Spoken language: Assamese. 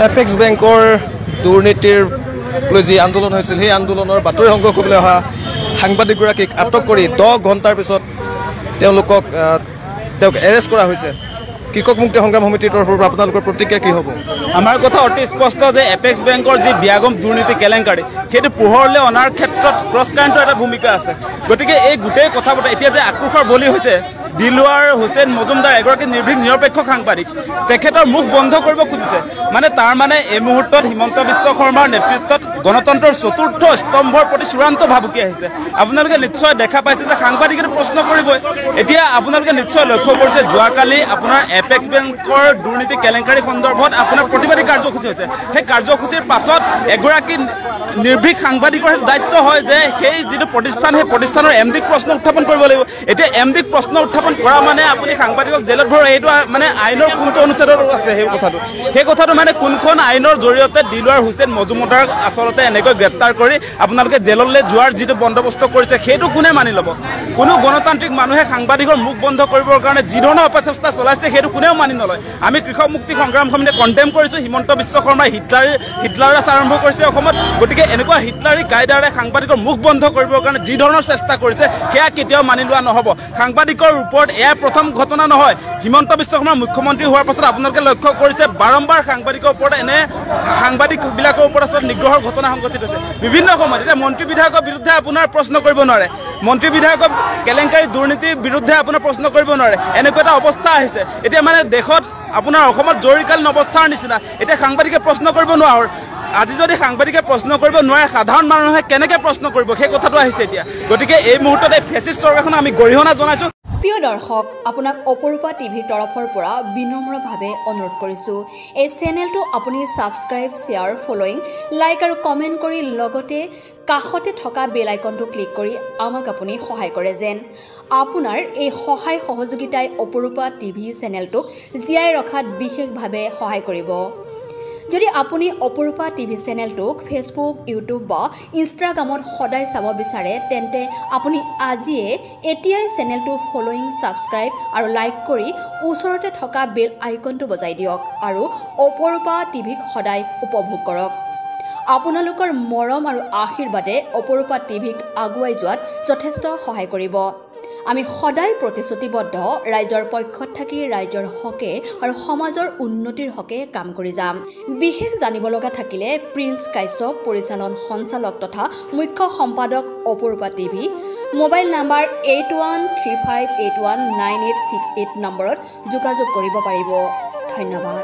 এপেক্স বেংকৰ দুৰ্নীতিৰ লৈ যি আন্দোলন হৈছিল সেই আন্দোলনৰ বাতৰি সংগ্ৰহ কৰিবলৈ অহা সাংবাদিকগৰাকীক আটক কৰি 10 ঘণ্টাৰ পিছত তেওঁক এৰেষ্ট কৰা হৈছে। কৃষক মুক্তি সংগ্ৰাম সমিতিৰ তৰফৰ পৰা আপোনালোকৰ প্ৰতিক্ৰিয়া কি হ'ব? আমাৰ কথা অতি স্পষ্ট যে এপেক্স বেংকৰ যি ব্যাগম দুৰ্নীতি কেলেংকাৰী সেইটো পোহৰলৈ অনাৰ ক্ষেত্ৰত ক্ৰছ কাৰেণ্টৰ এটা ভূমিকা আছে। গতিকে এই গোটেই কথা বতৰা এতিয়া যে আক্ৰোশৰ বলি হৈছে দিলৱাৰ হুছেইন মজুমদাৰ এগৰাকী নিৰ্ভীক নিৰপেক্ষ সাংবাদিক, তেখেতৰ মুখ বন্ধ কৰিব খুজিছে। তাৰ মানে এই মুহূৰ্তত হিমন্ত বিশ্ব শৰ্মাৰ নেতৃত্বত গণতন্ত্ৰৰ চতুৰ্থ স্তম্ভৰ প্ৰতি চূড়ান্ত ভাবুকি আহিছে। আপোনালোকে নিশ্চয় দেখা পাইছে যে সাংবাদিকে প্ৰশ্ন কৰিবই। এতিয়া আপোনালোকে নিশ্চয় লক্ষ্য কৰিছে যোৱাকালি আপোনাৰ এপেক্স বেংকৰ দুৰ্নীতি কেলেংকাৰী সন্দৰ্ভত আপোনাৰ প্ৰতিবাদী কাৰ্যসূচী হৈছে। সেই কাৰ্যসূচীৰ পাছত এগৰাকী নিৰ্ভীক সাংবাদিকৰ দায়িত্ব হয় যে সেই যিটো প্ৰতিষ্ঠান সেই প্ৰতিষ্ঠানৰ এমডিক প্ৰশ্ন উত্থাপন কৰিব লাগিব। এতিয়া এমডিক প্ৰশ্ন উত্থাপন কৰা মানে আপুনি সাংবাদিকক জেলত ভৰোৱা, এইটো মানে আইনৰ কোনটো অনুচ্ছেদত আছে সেই কথাটো মানে কোনখন আইনৰ জৰিয়তে দিলৱাৰ হুছেইন মজুমদাৰক আচলতে এনেকৈ গ্ৰেপ্তাৰ কৰি আপোনালোকে জেললৈ যোৱাৰ যিটো বন্দোবস্ত কৰিছে সেইটো কোনে মানি ল'ব? কোনো গণতান্ত্ৰিক মানুহে সাংবাদিকৰ মুখ বন্ধ কৰিবৰ কাৰণে যি ধৰণৰ অপচেষ্টা চলাইছে সেইটো কোনেও মানি নলয়। আমি কৃষক মুক্তি সংগ্ৰাম সমিতিয়ে কণ্ডেম কৰিছোঁ। হিমন্ত বিশ্ব শৰ্মাই হিটলাৰ ৰাজ আৰম্ভ কৰিছে অসমত। গতিকে এনেকুৱা হিটলাৰী কায়দাৰে সাংবাদিকৰ মুখ বন্ধ কৰিবৰ কাৰণে যি ধৰণৰ চেষ্টা কৰিছে সেয়া কেতিয়াও মানি লোৱা নহ'ব। সাংবাদিকৰ ওপৰত এয়া প্ৰথম ঘটনা নহয়। হিমন্ত বিশ্ব শৰ্মা মুখ্যমন্ত্ৰী হোৱাৰ পাছত আপোনালোকে লক্ষ্য কৰিছে বাৰম্বাৰ সাংবাদিকৰ ওপৰত সাংবাদিকবিলাকৰ ওপৰত আচলতে নিগ্ৰহৰ ঘটনা সংঘটিত হৈছে বিভিন্ন সময়ত। এতিয়া মন্ত্ৰী বিধায়কৰ বিৰুদ্ধে আপোনাৰ প্ৰশ্ন কৰিব নোৱাৰে, মন্ত্ৰী বিধায়কৰ কেলেংকাৰী দুৰ্নীতিৰ বিৰুদ্ধে আপোনাৰ প্ৰশ্ন কৰিব নোৱাৰে। এনেকুৱা এটা অৱস্থা আহিছে এতিয়া মানে দেশত আপোনাৰ অসমত জৰুৰীকালীন অৱস্থাৰ নিচিনা। এতিয়া সাংবাদিকে প্ৰশ্ন কৰিব নোৱাৰে। আজি যদি সাংবাদিকে প্ৰশ্ন কৰিব নোৱাৰে সাধাৰণ মানুহে কেনেকৈ প্ৰশ্ন কৰিব সেই কথাটো আহিছে এতিয়া। গতিকে এই মুহূৰ্তত এই ফেচিষ্ট চৰকাৰখনক আমি গৰিহণা জনাইছোঁ। প্ৰিয় দৰ্শক, আপোনাক অপৰূপা টিভিৰ তৰফৰ পৰা বিনম্ৰভাৱে অনুৰোধ কৰিছোঁ এই চেনেলটো আপুনি ছাবস্ক্ৰাইব, শ্বেয়াৰ, ফলোইং, লাইক আৰু কমেণ্ট কৰি লগতে কাষতে থকা বেল আইকনটো ক্লিক কৰি আমাক আপুনি সহায় কৰে যেন। আপোনাৰ এই সহায় সহযোগিতাই অপৰূপা টিভি চেনেলটোক জীয়াই ৰখাত বিশেষভাৱে সহায় কৰিব। যদি আপুনি অপৰূপা টিভি চেনেলটোক ফেচবুক, ইউটিউব বা ইনষ্টাগ্ৰামত সদায় চাব বিচাৰে তেন্তে আপুনি এতিয়াই চেনেলটো ফলোইং, ছাবস্ক্ৰাইব আৰু লাইক কৰি ওচৰতে থকা বেল আইকনটো বজাই দিয়ক আৰু অপৰূপা টিভিক সদায় উপভোগ কৰক। আপোনালোকৰ মৰম আৰু আশীৰ্বাদে অপৰূপা টিভিক আগুৱাই যোৱাত যথেষ্ট সহায় কৰিব। আমি সদায় প্ৰতিশ্ৰুতিবদ্ধ ৰাইজৰ পক্ষত থাকি ৰাইজৰ হকে আৰু সমাজৰ উন্নতিৰ হকে কাম কৰি যাম। বিশেষ জানিব লগা থাকিলে প্ৰিন্স কাশ্যপ, পৰিচালন সঞ্চালক তথা মুখ্য সম্পাদক অপৰূপা টিভি, মোবাইল নাম্বাৰ 8135819868 নম্বৰত যোগাযোগ কৰিব পাৰিব। ধন্যবাদ।